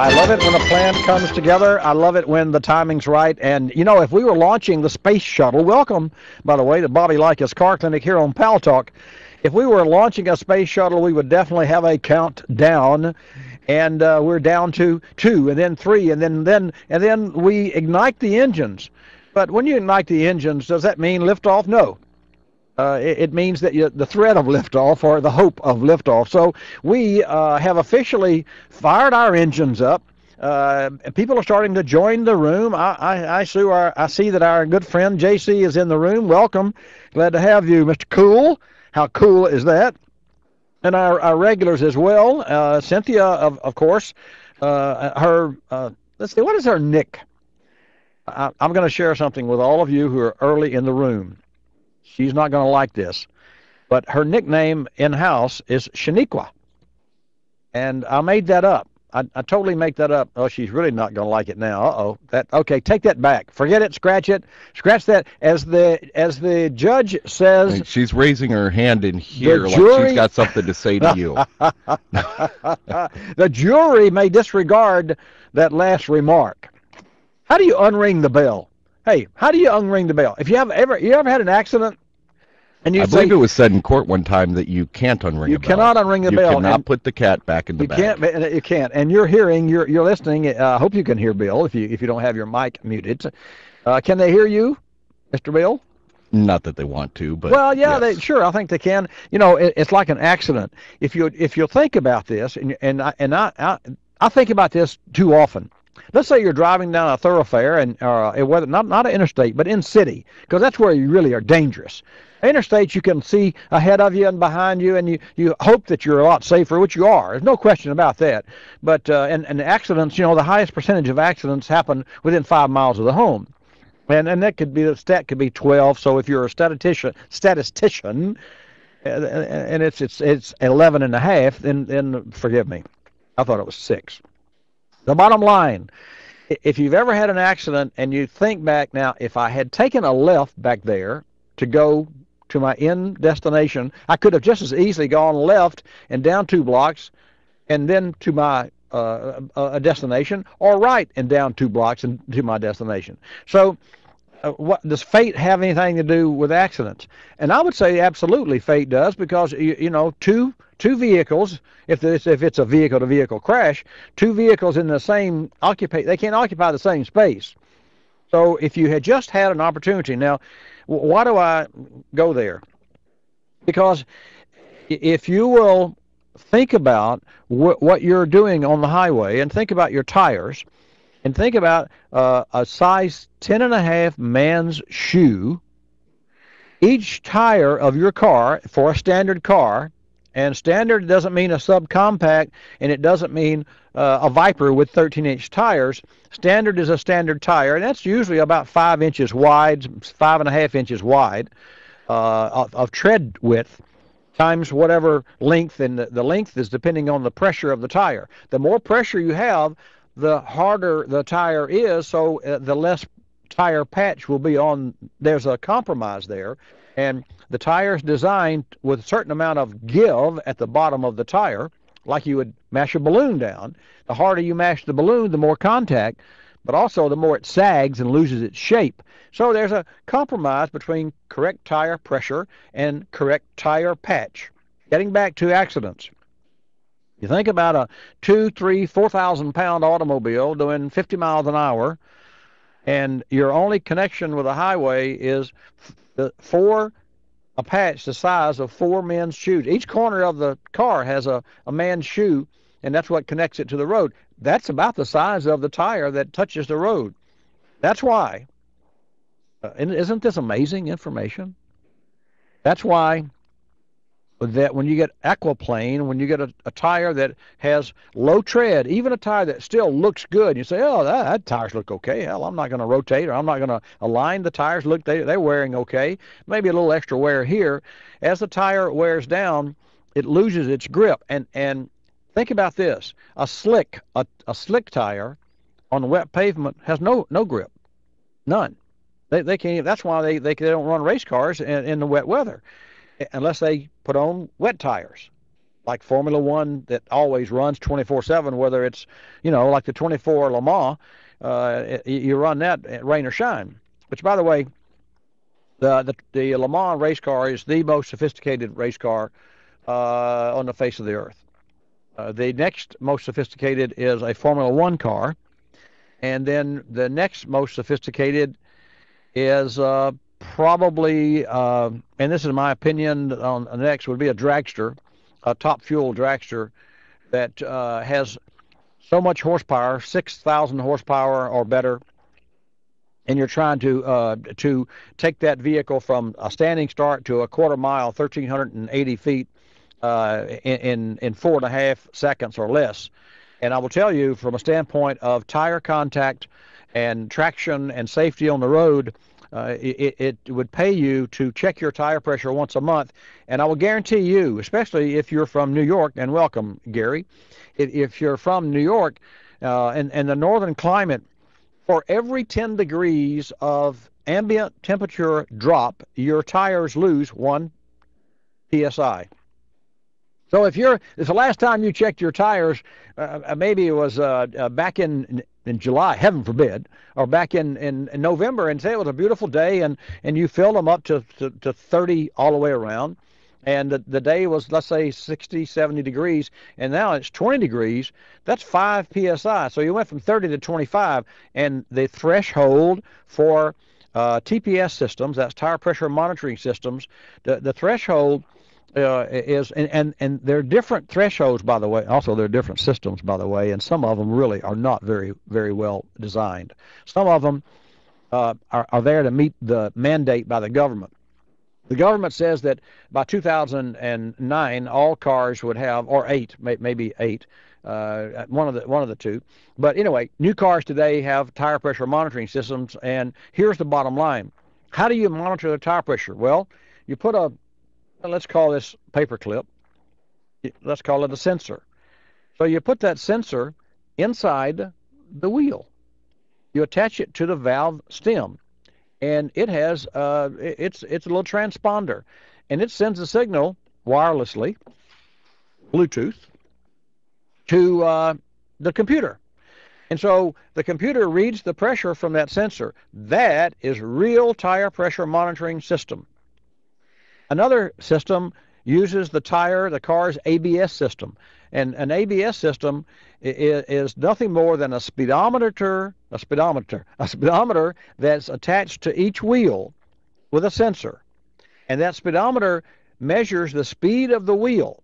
I love it when a plan comes together. I love it when the timing's right. And, you know, if we were launching the space shuttle, welcome, by the way, to Bobby Likis Car Clinic here on Paltalk. If we were launching a space shuttle, we would definitely have a countdown. And we're down to 2, and then 3, and then we ignite the engines. But when you ignite the engines, does that mean liftoff? No. It means that the threat of liftoff or the hope of liftoff. So we have officially fired our engines up. People are starting to join the room. I see that our good friend JC is in the room. Welcome. Glad to have you, Mr. Cool. How cool is that? And our regulars as well. Cynthia, of course. Let's see, what is her nick? I'm going to share something with all of you who are early in the room. She's not going to like this, but her nickname in-house is Shaniqua, and I made that up. I totally make that up. Oh, she's really not going to like it now. Okay, take that back. Forget it. Scratch it. Scratch that. As the judge says, and she's raising her hand in here like she's got something to say to you. The jury may disregard that last remark. How do you unring the bell? Hey, how do you unring the bell? If you ever had an accident, and I believe it was said in court one time that you can't unring a bell. You cannot unring a bell. You cannot put the cat back in the bag. You can't. And you're listening. I hope you can hear Bill if you don't have your mic muted. Can they hear you, Mr. Bill? Not that they want to, but well, yeah, yes. Sure. I think they can. You know, it's like an accident. If you'll think about this, and I think about this too often. Let's say you're driving down a thoroughfare, and whether not an interstate, but in city, because that's where you really are dangerous. Interstates, you can see ahead of you and behind you, and you hope that you're a lot safer, which you are. There's no question about that. But and accidents, you know, the highest percentage of accidents happen within 5 miles of the home, and that could be the stat could be 12. So if you're a statistician, and it's 11 and a half, then forgive me, I thought it was 6. The bottom line, if you've ever had an accident and you think back now, if I had taken a left back there to go to my end destination, I could have just as easily gone left and down 2 blocks and then to my destination, or right and down 2 blocks and to my destination. So what does fate have anything to do with accidents? And I would say absolutely fate does, because you know, two vehicles, if it's a vehicle-to-vehicle crash, 2 vehicles in the same they can't occupy the same space. So if you had just had an opportunity, now, why do I go there? Because if you will think about what you're doing on the highway, and think about your tires, and think about a size 10.5 man's shoe, each tire of your car, for a standard car, and standard doesn't mean a subcompact, and it doesn't mean a Viper with 13-inch tires. Standard is a standard tire, and that's usually about 5 inches wide, 5.5 inches wide of tread width, times whatever length, and the length is depending on the pressure of the tire. The more pressure you have, the harder the tire is, so the less tire patch will be on. There's a compromise there, and the tire is designed with a certain amount of give at the bottom of the tire, like you would mash a balloon down. The harder you mash the balloon, the more contact, but also the more it sags and loses its shape. So there's a compromise between correct tire pressure and correct tire patch. Getting back to accidents. You think about a 2,000, 3,000, 4,000 pound automobile doing 50 miles an hour, and your only connection with the highway is a patch the size of 4 men's shoes. Each corner of the car has a man's shoe, and that's what connects it to the road. That's about the size of the tire that touches the road. That's why, isn't this amazing information? That's why that when you get aquaplane, when you get a tire that has low tread, even a tire that still looks good, you say, oh, that tires look okay. Hell, I'm not going to rotate, or I'm not going to align the tires. Look, they're wearing okay. Maybe a little extra wear here. As the tire wears down, it loses its grip. And think about this. A slick tire on wet pavement has no grip. None. They can't. That's why they don't run race cars in the wet weather, unless they put on wet tires. like Formula One that always runs 24/7, whether it's, like the 24 Le Mans, you run that rain or shine. Which, by the way, the Le Mans race car is the most sophisticated race car on the face of the earth. The next most sophisticated is a Formula One car, and then the next most sophisticated is probably, and this is my opinion, on the next would be a dragster, a top fuel dragster that has so much horsepower, 6,000 horsepower or better, and you're trying to take that vehicle from a standing start to a quarter mile, 1,380 feet, in 4.5 seconds or less. And I will tell you, from a standpoint of tire contact and traction and safety on the road, it would pay you to check your tire pressure once a month. And I will guarantee you, especially if you're from New York, and welcome, Gary, if you're from New York and the northern climate, for every 10 degrees of ambient temperature drop, your tires lose 1 psi. So if the last time you checked your tires, maybe it was back in July, heaven forbid, or back in November, and say it was a beautiful day, and you filled them up to 30 all the way around, and the day was, let's say, 60, 70 degrees, and now it's 20 degrees, that's 5 psi. So you went from 30 to 25, and the threshold for TPS systems, that's tire pressure monitoring systems, the threshold is, and there are different thresholds, by the way. Also, there are different systems, by the way, and some of them really are not very, very well designed. Some of them are there to meet the mandate by the government. The government says that by 2009, all cars would have, or eight, maybe eight, one of the two. But anyway, new cars today have tire pressure monitoring systems, and here's the bottom line: how do you monitor the tire pressure? Well, you put let's call this paperclip. Let's call it a sensor. So you put that sensor inside the wheel. You attach it to the valve stem, and it has it's a little transponder, and it sends a signal wirelessly, Bluetooth, to the computer. And so the computer reads the pressure from that sensor. That is real tire pressure monitoring system. Another system uses the car's ABS system. And an ABS system is nothing more than a speedometer that's attached to each wheel with a sensor. And that speedometer measures the speed of the wheel.